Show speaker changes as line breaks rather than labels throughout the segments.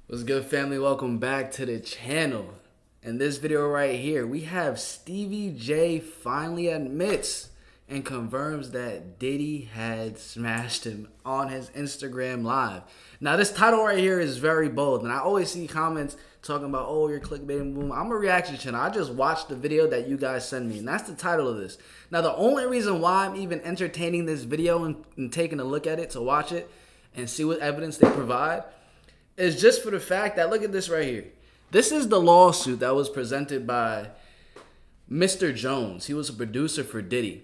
What's good, family? Welcome back to the channel. In this video right here, we have Stevie J finally admits and confirms that Diddy had smashed him on his Instagram live. Now, this title right here is very bold, and I always see comments talking about, oh, you're clickbaiting, boom. I'm a reaction channel. I just watched the video that you guys send me, and that's the title of this. Now, the only reason why I'm even entertaining this video and taking a look at it to watch it and see what evidence they provide is just for the fact that, look at this right here. This is the lawsuit that was presented by Mr. Jones. He was a producer for Diddy.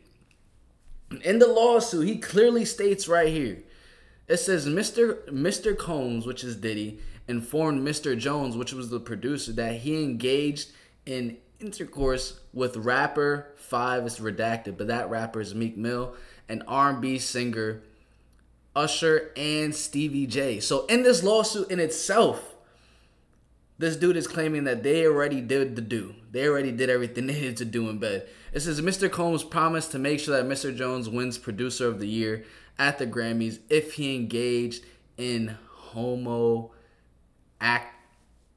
In the lawsuit, he clearly states right here, it says Mr. Combs, which is Diddy, informed Mr. Jones, which was the producer, that he engaged in intercourse with rapper 5, it's redacted, but that rapper is Meek Mill, and R&B singer Usher and Stevie J. So in this lawsuit in itself, this dude is claiming that they already did the do. They already did everything they needed to do in bed. It says Mr. Combs promised to make sure that Mr. Jones wins Producer of the Year at the Grammys if he engaged in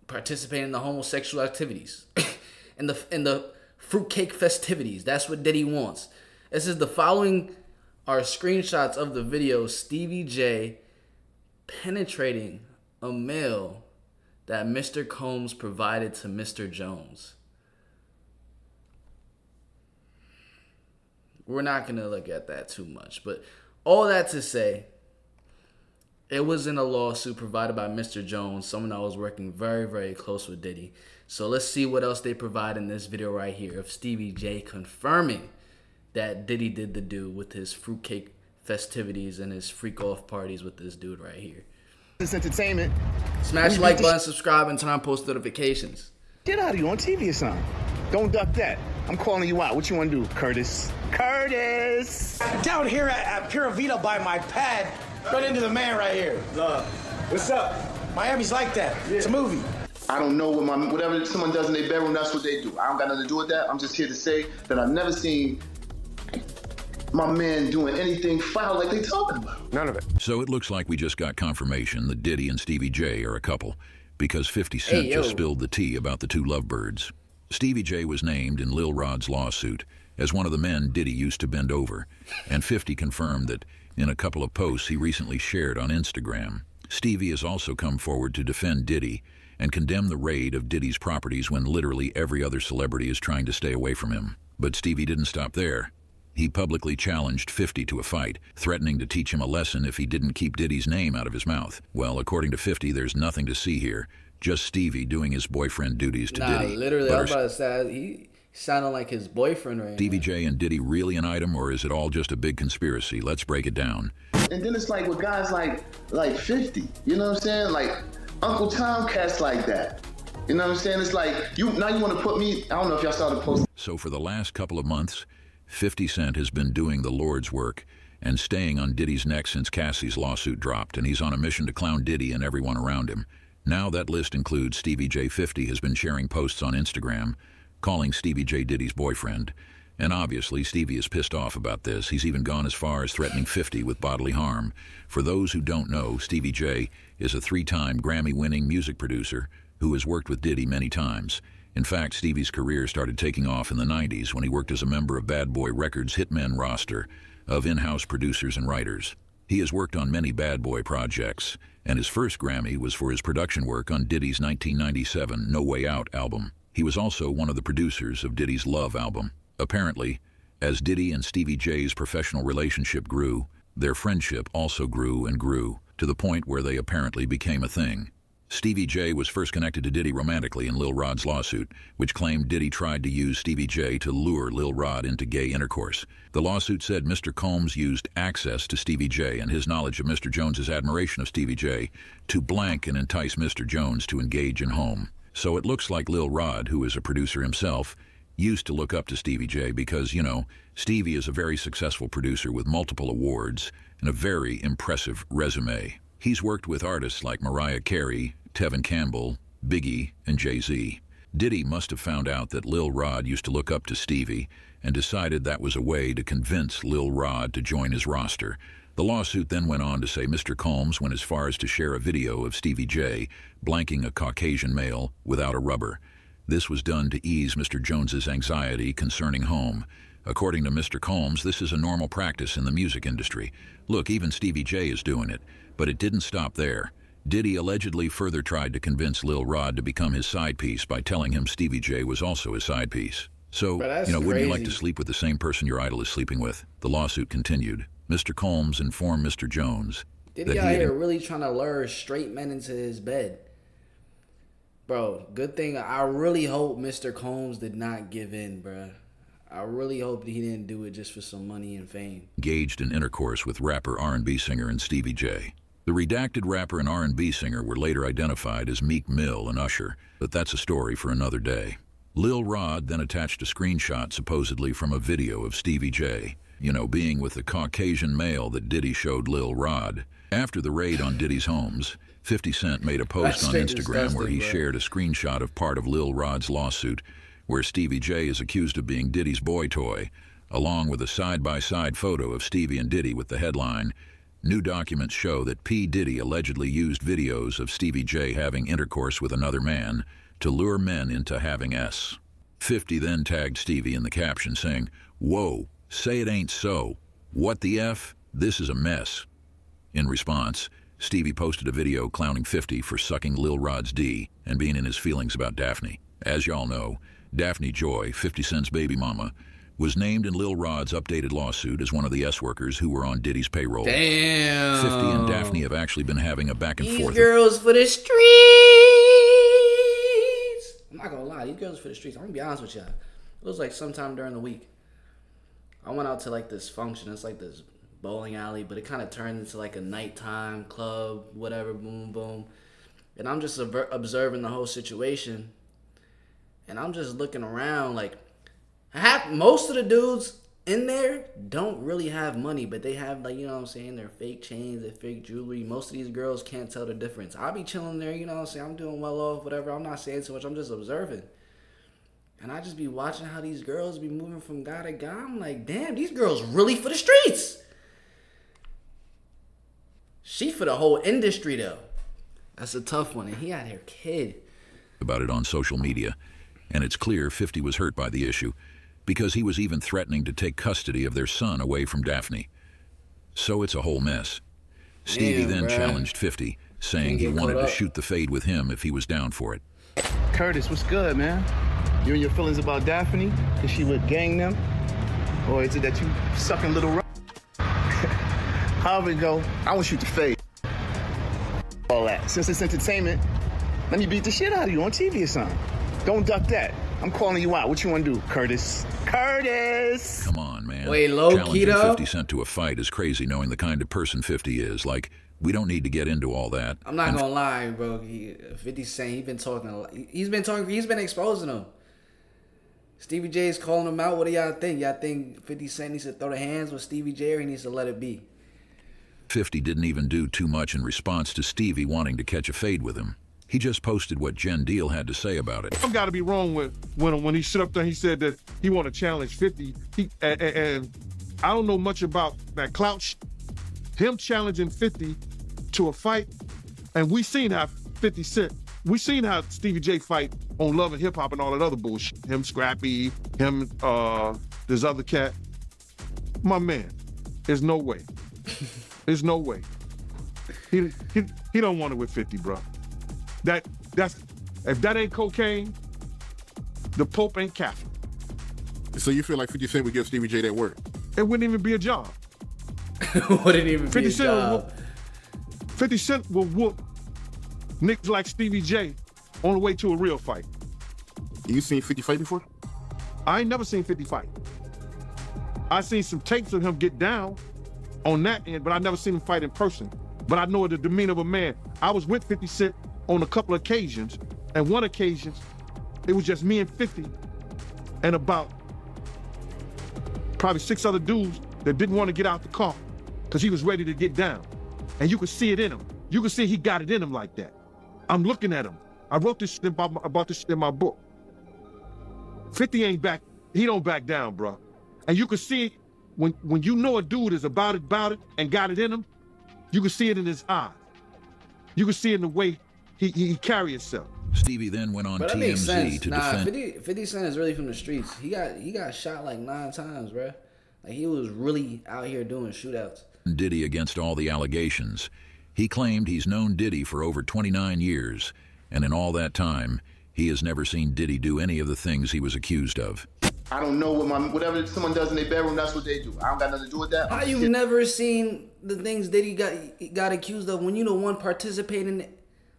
participating in the homosexual activities, in the fruitcake festivities. That's what Diddy wants. It says the following are screenshots of the video Stevie J penetrating a male that Mr. Combs provided to Mr. Jones. We're not going to look at that too much, but all that to say, it was in a lawsuit provided by Mr. Jones, someone that was working very, very close with Diddy. So let's see what else they provide in this video right here of Stevie J confirming that Diddy did the do with his fruitcake festivities and his freak-off parties with this dude right here.
This entertainment.
Smash the like button, subscribe, and turn on post notifications.
Get out of you on TV or something. Don't duck that. I'm calling you out. What you want to do, Curtis? Curtis!
Down here at Pura Vida by my pad, right into the man right here.
What's up?
Miami's like that. Yeah. It's a movie.
I don't know whatever someone does in their bedroom, that's what they do. I don't got nothing to do with that. I'm just here to say that I've never seen my man doing anything foul like they talking about.
None of it.
So it looks like we just got confirmation that Diddy and Stevie J are a couple, because 50 Cent just spilled the tea about the two lovebirds. Stevie J was named in Lil Rod's lawsuit as one of the men Diddy used to bend over, and 50 confirmed that in a couple of posts he recently shared on Instagram. Stevie has also come forward to defend Diddy and condemn the raid of Diddy's properties when literally every other celebrity is trying to stay away from him. But Stevie didn't stop there. He publicly challenged 50 to a fight, threatening to teach him a lesson if he didn't keep Diddy's name out of his mouth. Well, according to 50, there's nothing to see here, just Stevie doing his boyfriend duties to Diddy.
Literally, I was about to say, he sounded like his boyfriend right now.
Stevie J and Diddy really an item, or is it all just a big conspiracy? Let's break it down.
And then it's like with guys like 50, you know what I'm saying? Like Uncle Tom cats like that. You know what I'm saying? It's like, now you want to put me, I don't know if y'all saw the post.
So for the last couple of months, 50 Cent has been doing the Lord's work and staying on Diddy's neck since Cassie's lawsuit dropped, and he's on a mission to clown Diddy and everyone around him. Now that list includes Stevie J. 50 has been sharing posts on Instagram, calling Stevie J Diddy's boyfriend. And obviously, Stevie is pissed off about this. He's even gone as far as threatening 50 with bodily harm. For those who don't know, Stevie J is a 3-time Grammy-winning music producer who has worked with Diddy many times. In fact, Stevie's career started taking off in the 90s when he worked as a member of Bad Boy Records' Hitmen roster of in-house producers and writers. He has worked on many Bad Boy projects, and his first Grammy was for his production work on Diddy's 1997 No Way Out album. He was also one of the producers of Diddy's Love album. Apparently, as Diddy and Stevie J's professional relationship grew, their friendship also grew and grew, to the point where they apparently became a thing. Stevie J was first connected to Diddy romantically in Lil Rod's lawsuit, which claimed Diddy tried to use Stevie J to lure Lil Rod into gay intercourse. The lawsuit said Mr. Combs used access to Stevie J and his knowledge of Mr. Jones's admiration of Stevie J to blank and entice Mr. Jones to engage in home. So it looks like Lil Rod, who is a producer himself, used to look up to Stevie J because, you know, Stevie is a very successful producer with multiple awards and a very impressive resume. He's worked with artists like Mariah Carey, Tevin Campbell, Biggie, and Jay-Z. Diddy must have found out that Lil Rod used to look up to Stevie and decided that was a way to convince Lil Rod to join his roster. The lawsuit then went on to say Mr. Combs went as far as to share a video of Stevie J blanking a Caucasian male without a rubber. This was done to ease Mr. Jones's anxiety concerning home. According to Mr. Combs, this is a normal practice in the music industry. Look, even Stevie J is doing it, but it didn't stop there. Diddy allegedly further tried to convince Lil Rod to become his side piece by telling him Stevie J was also his side piece. So, wouldn't you like to sleep with the same person your idol is sleeping with? The lawsuit continued. Mr. Combs informed Mr. Jones
Diddy out here really trying to lure straight men into his bed. Bro, good thing. I really hope Mr. Combs did not give in, bro. I really hope he didn't do it just for some money and fame.
Engaged in intercourse with rapper R&B singer and Stevie J. The redacted rapper and R&B singer were later identified as Meek Mill and Usher, but that's a story for another day. Lil Rod then attached a screenshot supposedly from a video of Stevie J, being with the Caucasian male that Diddy showed Lil Rod. After the raid on Diddy's homes, 50 Cent made a post on Instagram where he shared a screenshot of part of Lil Rod's lawsuit, where Stevie J is accused of being Diddy's boy toy, along with a side-by-side photo of Stevie and Diddy with the headline, "New documents show that P. Diddy allegedly used videos of Stevie J having intercourse with another man to lure men into having S." 50 then tagged Stevie in the caption saying, "Whoa, say it ain't so. What the F? This is a mess." In response, Stevie posted a video clowning 50 for sucking Lil Rod's D and being in his feelings about Daphne. As y'all know, Daphne Joy, 50 Cent's baby mama, was named in Lil Rod's updated lawsuit as one of the S-workers who were on Diddy's payroll.
Damn.
50 and Daphne have actually been having a back and forth.
These girls for the streets. I'm not gonna lie, these girls for the streets. I'm gonna be honest with y'all. It was like sometime during the week. I went out to like this function. It's like this bowling alley, but it kind of turned into like a nighttime club, whatever, boom, boom. And I'm just observing the whole situation. And I'm just looking around like, most of the dudes in there don't really have money, but they have, like, their fake chains, their fake jewelry. Most of these girls can't tell the difference. I'll be chilling there, I'm doing well off, whatever. I'm not saying too much. I'm just observing. And I just be watching how these girls be moving from guy to guy. I'm like, damn, these girls really for the streets. She for the whole industry, though. That's a tough one. And he out here kid.
About it on social media. And it's clear 50 was hurt by the issue, because he was even threatening to take custody of their son away from Daphne. So it's a whole mess. Stevie then challenged 50, saying he wanted to shoot the fade with him if he was down for it.
Curtis, what's good, man? You and your feelings about Daphne? Is she with gang them? Or is it that you sucking little However it go, I will shoot the fade. All that. Since it's entertainment, let me beat the shit out of you on TV or something. Don't duck that. I'm calling you out. What you want to do, Curtis? Curtis!
Come on, man.
Wait, low-key though?
50 Cent to a fight is crazy, knowing the kind of person 50 is. Like, we don't need to get into all that.
I'm not gonna lie, bro. 50 Cent, he's been talking a lot. He's been exposing them. Stevie J's calling him out. What do y'all think? Y'all think 50 Cent needs to throw the hands with Stevie J, or he needs to let it be?
50 didn't even do too much in response to Stevie wanting to catch a fade with him. He just posted what Jen Deal had to say about it.
I've got to be wrong with when he stood up there. He said that he want to challenge 50. And I don't know much about that clout. Him challenging 50 to a fight, and we seen how 50 Cent. We seen how Stevie J fight on Love and Hip Hop and all that other bullshit. Him, Scrappy, him, this other cat. My man, there's no way. There's no way. He don't want it with 50, bro. That's if that ain't cocaine, the Pope ain't Catholic.
So you feel like 50 Cent would give Stevie J that work?
It wouldn't even be a job.
Wouldn't even be a job.
50 Cent will whoop niggas like Stevie J on the way to a real fight.
You seen 50 fight before?
I ain't never seen 50 fight. I seen some tapes of him get down on that end, but I never seen him fight in person. But I know the demeanor of a man. I was with 50 Cent on a couple of occasions, and one occasion, it was just me and 50 and about probably 6 other dudes that didn't want to get out the car because he was ready to get down. And you could see it in him. You could see he got it in him like that. I'm looking at him. I wrote this shit about this shit in my book. 50 ain't back. He don't back down, bro. And you could see when you know a dude is about it, and got it in him, you can see it in his eye. You can see it in the way he carry himself.
Stevie then went on TMZ to defend.
50 Cent is really from the streets. He got shot like 9 times, bro. Like, he was really out here doing shootouts.
Diddy against all the allegations. He claimed he's known Diddy for over 29 years, and in all that time, he has never seen Diddy do any of the things he was accused of.
I don't know whatever someone does in their bedroom, that's what they do. I don't got nothing to do with that.
How you never seen the things Diddy got accused of when you the one participating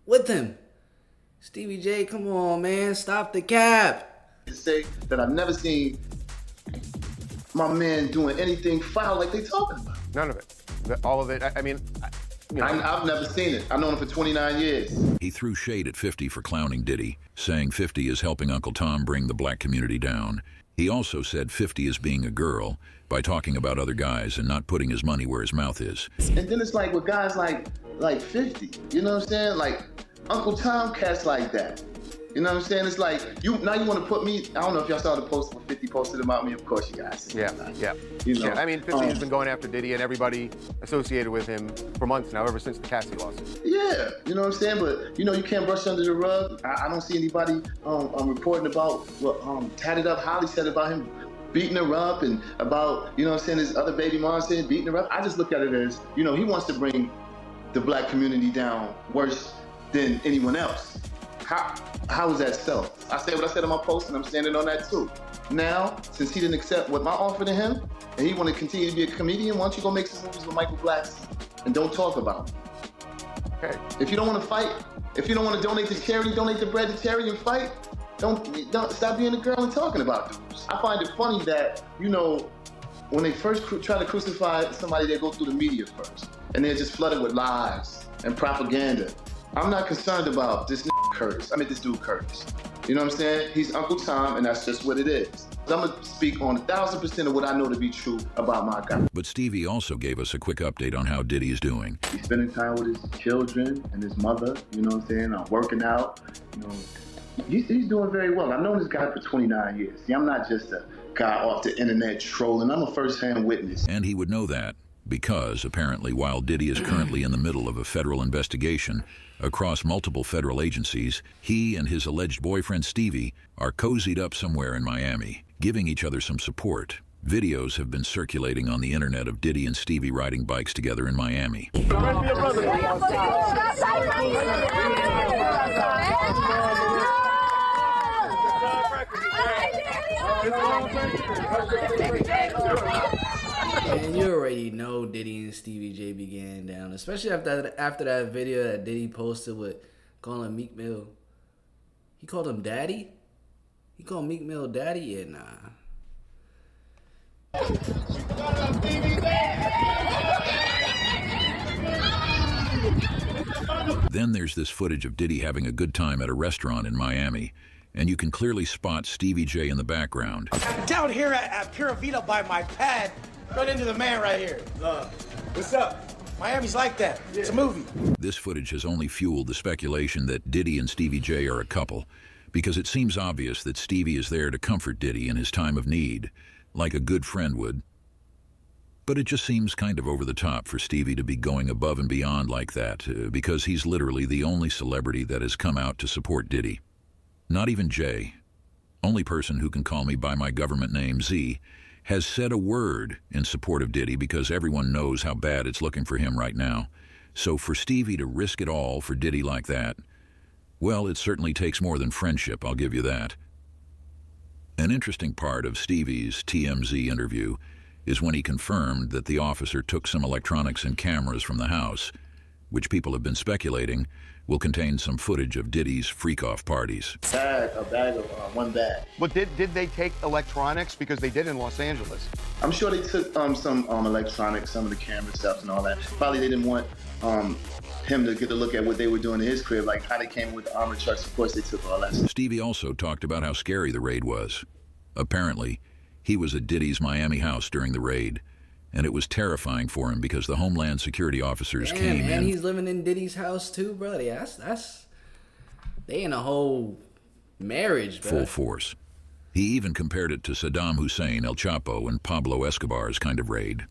with him? Stevie J, come on, man, stop the cap.
To say that I've never seen my man doing anything foul like they talking about.
None of it. All of it. I mean, you know.
I've never seen it. I've known him for 29 years.
He threw shade at 50 for clowning Diddy, saying 50 is helping Uncle Tom bring the black community down. He also said 50 is being a girl by talking about other guys and not putting his money where his mouth is.
And then it's like with guys like 50, you know what I'm saying? Like Uncle Tom cats like that. You know what I'm saying? It's like, now you want to put me, I don't know if y'all saw the post when 50 posted about me. Of course you guys.
Yeah.
You know,
yeah, I mean, 50 has been going after Diddy and everybody associated with him for months now, ever since the Cassie lawsuit.
Yeah, you know what I'm saying? But, you know, you can't brush under the rug. I don't see anybody reporting about what Tatted Up Holly said about him beating her up and about, you know what I'm saying, his other baby mom saying beating her up. I just look at it as, you know, he wants to bring the black community down worse than anyone else. How is that so? I said what I said in my post, and I'm standing on that too. Now, since he didn't accept what my offer to him, and he want to continue to be a comedian, why don't you go make some movies with Michael Blackson and don't talk about him?
Okay.
If you don't want to fight, if you don't want to donate to charity, donate the bread to charity and fight. Don't stop being a girl and talking about dudes. I find it funny that, you know, when they first try to crucify somebody, they go through the media first, and they're just flooded with lies and propaganda. I'm not concerned about this Curtis. I mean, this dude Curtis. You know what I'm saying? He's Uncle Tom, and that's just what it is. I'm going to speak on 1,000% of what I know to be true about my guy.
But Stevie also gave us a quick update on how Diddy is doing.
He's spending time with his children and his mother, you know what I'm saying? Working out, you know. He's doing very well. I've known this guy for 29 years. See, I'm not just a guy off the internet trolling. I'm a first-hand witness.
And he would know that because, apparently, while Diddy is currently in the middle of a federal investigation across multiple federal agencies, he and his alleged boyfriend Stevie are cozied up somewhere in Miami, giving each other some support. Videos have been circulating on the internet of Diddy and Stevie riding bikes together in Miami.
And you already know Diddy and Stevie J began down, especially after that video that Diddy posted with calling Meek Mill. He called him daddy? He called Meek Mill daddy? Yeah, nah.
Then there's this footage of Diddy having a good time at a restaurant in Miami, and you can clearly spot Stevie J in the background.
Down here at Pura Vida by my pad, run into the man right here. What's up? Miami's like that. Yeah. It's a movie.
This footage has only fueled the speculation that Diddy and Stevie J are a couple, because it seems obvious that Stevie is there to comfort Diddy in his time of need, like a good friend would. But it just seems kind of over the top for Stevie to be going above and beyond like that, because he's literally the only celebrity that has come out to support Diddy. Not even Jay, only person who can call me by my government name, Z, has said a word in support of Diddy because everyone knows how bad it's looking for him right now. So for Stevie to risk it all for Diddy like that, well, it certainly takes more than friendship, I'll give you that. An interesting part of Stevie's TMZ interview is when he confirmed that the officer took some electronics and cameras from the house, which people have been speculating will contain some footage of Diddy's freak-off parties.
A bag of one bag.
But did they take electronics? Because they did in Los Angeles.
I'm sure they took some electronics, some of the camera stuff and all that. Probably they didn't want him to get a look at what they were doing in his crib, like how they came with the armored trucks. Of course, they took all that stuff.
Stevie also talked about how scary the raid was. Apparently, he was at Diddy's Miami house during the raid, and it was terrifying for him because the Homeland Security officers came in.
And he's living in Diddy's house too, bro. That's they in a whole marriage, bro.
Full force. He even compared it to Saddam Hussein, El Chapo, and Pablo Escobar's kind of raid.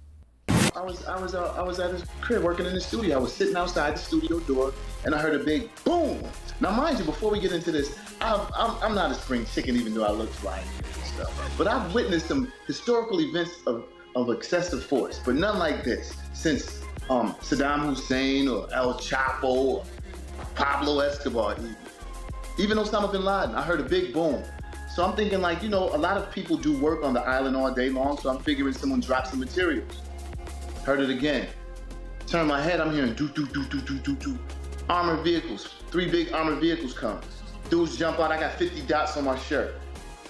I was at his crib working in the studio. I was sitting outside the studio door, and I heard a big boom. Now, mind you, before we get into this, I'm not a spring chicken, even though I look fly and stuff. But I've witnessed some historical events of excessive force, but none like this since Saddam Hussein or El Chapo or Pablo Escobar. Even Osama bin Laden, I heard a big boom. So I'm thinking, like, you know, a lot of people do work on the island all day long, so I'm figuring someone dropped some materials. Heard it again. Turn my head, I'm hearing do. Armored vehicles, 3 big armored vehicles come. Dudes jump out, I got 50 dots on my shirt.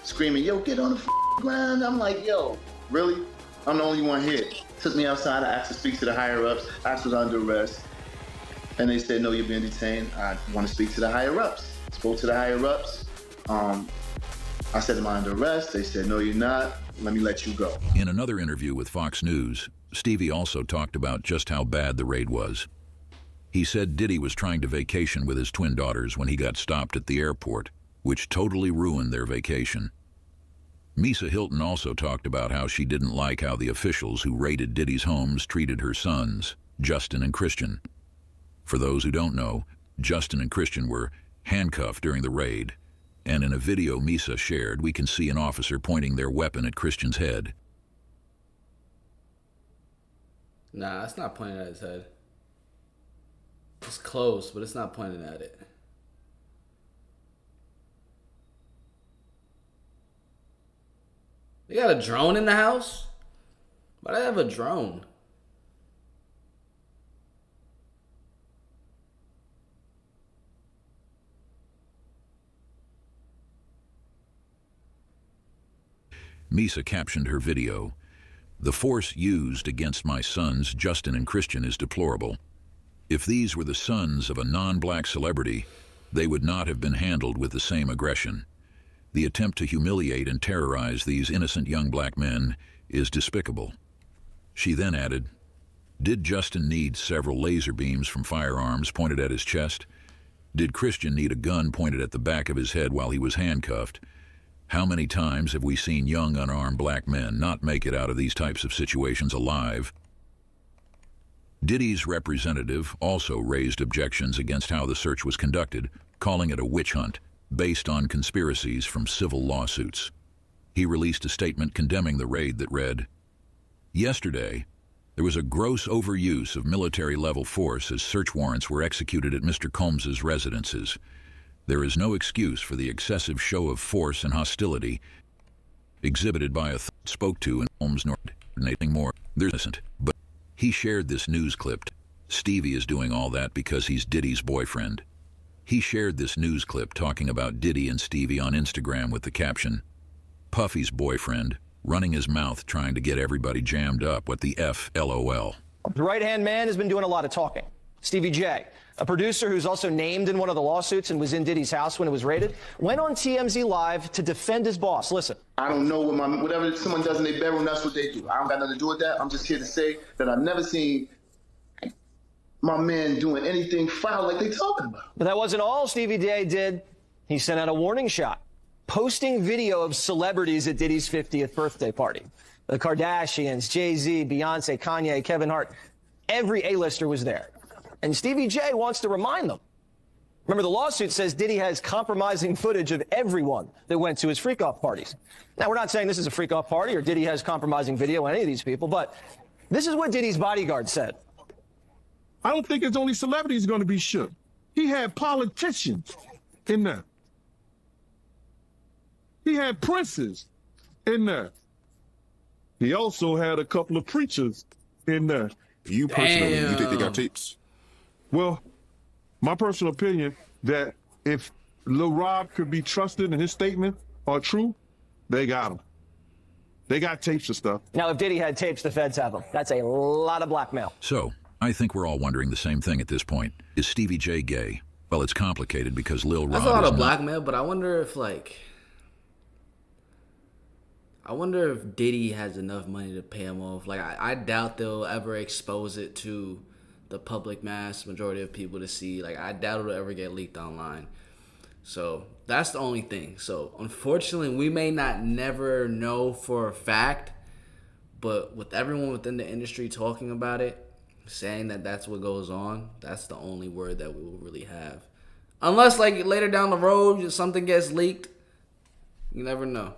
Screaming, yo, get on the ground. I'm like, yo, really? I'm the only one here. Took me outside, I asked to speak to the higher ups, asked was under arrest. And they said, no, you're being detained. I want to speak to the higher ups. Spoke to the higher ups. I said, am I under arrest? They said, no, you're not. Let me let you go.
In another interview with Fox News, Stevie also talked about just how bad the raid was. He said Diddy was trying to vacation with his twin daughters when he got stopped at the airport, which totally ruined their vacation. Misa Hilton also talked about how she didn't like how the officials who raided Diddy's homes treated her sons, Justin and Christian. For those who don't know, Justin and Christian were handcuffed during the raid, and in a video Misa shared, we can see an officer pointing their weapon at Christian's head.
Nah, it's not pointing at his head. It's close, but it's not pointing at it. They got a drone in the house? Why do they have a drone?
Misa captioned her video, "The force used against my sons, Justin and Christian, is deplorable. If these were the sons of a non-black celebrity, they would not have been handled with the same aggression. The attempt to humiliate and terrorize these innocent young black men is despicable." She then added, "Did Justin need several laser beams from firearms pointed at his chest? Did Christian need a gun pointed at the back of his head while he was handcuffed? How many times have we seen young unarmed black men not make it out of these types of situations alive?" Diddy's representative also raised objections against how the search was conducted, calling it a witch hunt based on conspiracies from civil lawsuits. He released a statement condemning the raid that read, "Yesterday, there was a gross overuse of military-level force as search warrants were executed at Mr. Combs's residences. There is no excuse for the excessive show of force and hostility exhibited by a spoke to in Holmes nor coordinating more. There isn't." But he shared this news clip. Stevie is doing all that because he's Diddy's boyfriend. He shared this news clip talking about Diddy and Stevie on Instagram with the caption, "Puffy's boyfriend, running his mouth trying to get everybody jammed up. What the F, LOL."
The right-hand man has been doing a lot of talking. Stevie J, a producer who's also named in one of the lawsuits and was in Diddy's house when it was raided, went on TMZ Live to defend his boss. Listen.
I don't know whatever someone does in their bedroom, that's what they do. I don't got nothing to do with that. I'm just here to say that I've never seen my man doing anything foul like they talking about.
But that wasn't all Stevie J did. He sent out a warning shot, posting video of celebrities at Diddy's 50th birthday party. The Kardashians, Jay-Z, Beyonce, Kanye, Kevin Hart, every A-lister was there. And Stevie J wants to remind them. Remember, the lawsuit says Diddy has compromising footage of everyone that went to his freak-off parties. Now, we're not saying this is a freak-off party or Diddy has compromising video on any of these people, but this is what Diddy's bodyguard said.
I don't think it's only celebrities going to be shook. He had politicians in there. He had princes in there. He also had a couple of preachers in there.
You personally, you think they got tapes?
Well, my personal opinion that if Lil Rob could be trusted and his statement are true, they got him. They got tapes of stuff.
Now, if Diddy had tapes, the feds have them. That's a lot of blackmail.
So, I think we're all wondering the same thing at this point. Is Stevie J gay? Well, it's complicated because Lil Rob
That's a lot of blackmail, but I wonder if, Diddy has enough money to pay him off. Like, I doubt they'll ever expose it to the public mass majority of people to see. Like, I doubt it'll ever get leaked online. So that's the only thing. So unfortunately, we may not never know for a fact, but with everyone within the industry talking about it, saying that that's what goes on, that's the only word that we will really have. Unless, like, later down the road, something gets leaked, you never know.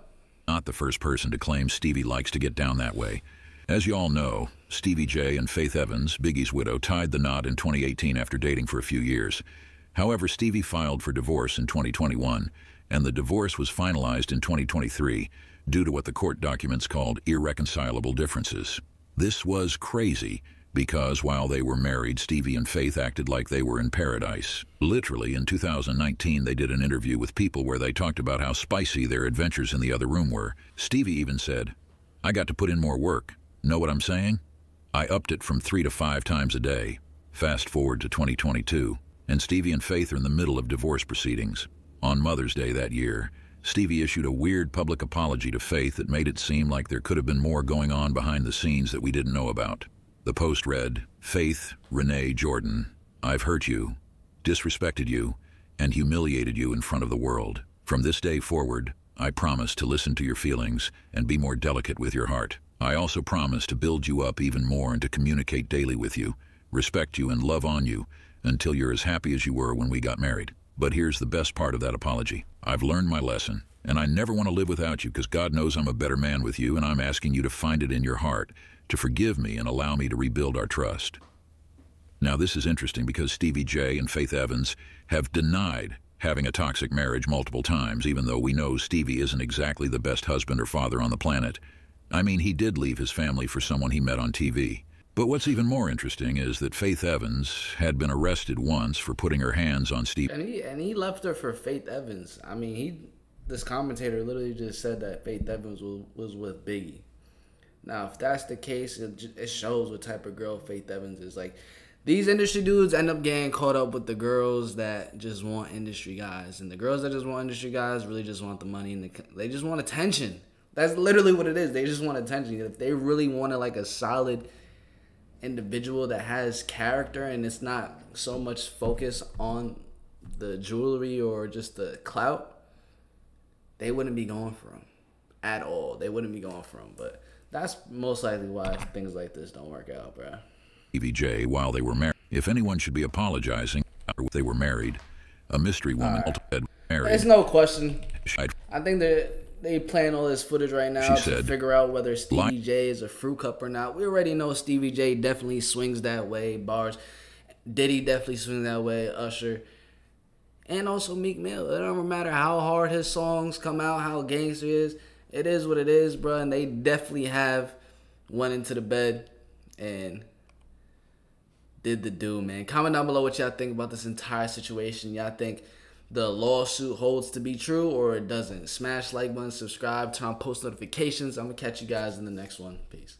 Not the first person to claim Stevie likes to get down that way. As you all know, Stevie J and Faith Evans, Biggie's widow, tied the knot in 2018 after dating for a few years. However, Stevie filed for divorce in 2021, and the divorce was finalized in 2023 due to what the court documents called irreconcilable differences. This was crazy because while they were married, Stevie and Faith acted like they were in paradise. Literally, in 2019, they did an interview with People where they talked about how spicy their adventures in the other room were. Stevie even said, "I got to put in more work. Know what I'm saying? I upped it from 3 to 5 times a day." Fast forward to 2022, and Stevie and Faith are in the middle of divorce proceedings. On Mother's Day that year, Stevie issued a weird public apology to Faith that made it seem like there could have been more going on behind the scenes that we didn't know about. The post read, "Faith, Renee Jordan, I've hurt you, disrespected you, and humiliated you in front of the world. From this day forward, I promise to listen to your feelings and be more delicate with your heart. I also promise to build you up even more and to communicate daily with you, respect you, and love on you until you're as happy as you were when we got married. But here's the best part of that apology. I've learned my lesson, and I never want to live without you because God knows I'm a better man with you, and I'm asking you to find it in your heart to forgive me and allow me to rebuild our trust." Now, this is interesting because Stevie J and Faith Evans have denied having a toxic marriage multiple times, even though we know Stevie isn't exactly the best husband or father on the planet. I mean, he did leave his family for someone he met on TV. But what's even more interesting is that Faith Evans had been arrested once for putting her hands on Stevie.
And he left her for Faith Evans. I mean, this commentator literally just said that Faith Evans was with Biggie. Now, if that's the case, it shows what type of girl Faith Evans is. Like, these industry dudes end up getting caught up with the girls that just want industry guys. And the girls that just want industry guys really just want the money, and they just want attention. That's literally what it is. They just want attention. If they really wanted, like, a solid individual that has character and it's not so much focus on the jewelry or just the clout, they wouldn't be going for him at all. They wouldn't be going for him. But that's most likely why things like this don't work out, bro.
Stevie J while they were married. If anyone should be apologizing after they were married, a mystery woman married.
There's no question. I think they playing all this footage right now to figure out whether Stevie J is a fruit cup or not. We already know Stevie J definitely swings that way. Bars. Diddy definitely swings that way. Usher. And also Meek Mill. It don't matter how hard his songs come out, how gangster he is. It is what it is, bro. And they definitely have went into the bed and did the do, man. Comment down below what y'all think about this entire situation. Y'all think the lawsuit holds to be true or it doesn't? Smash like button, subscribe, turn on post notifications. I'm going to catch you guys in the next one. Peace.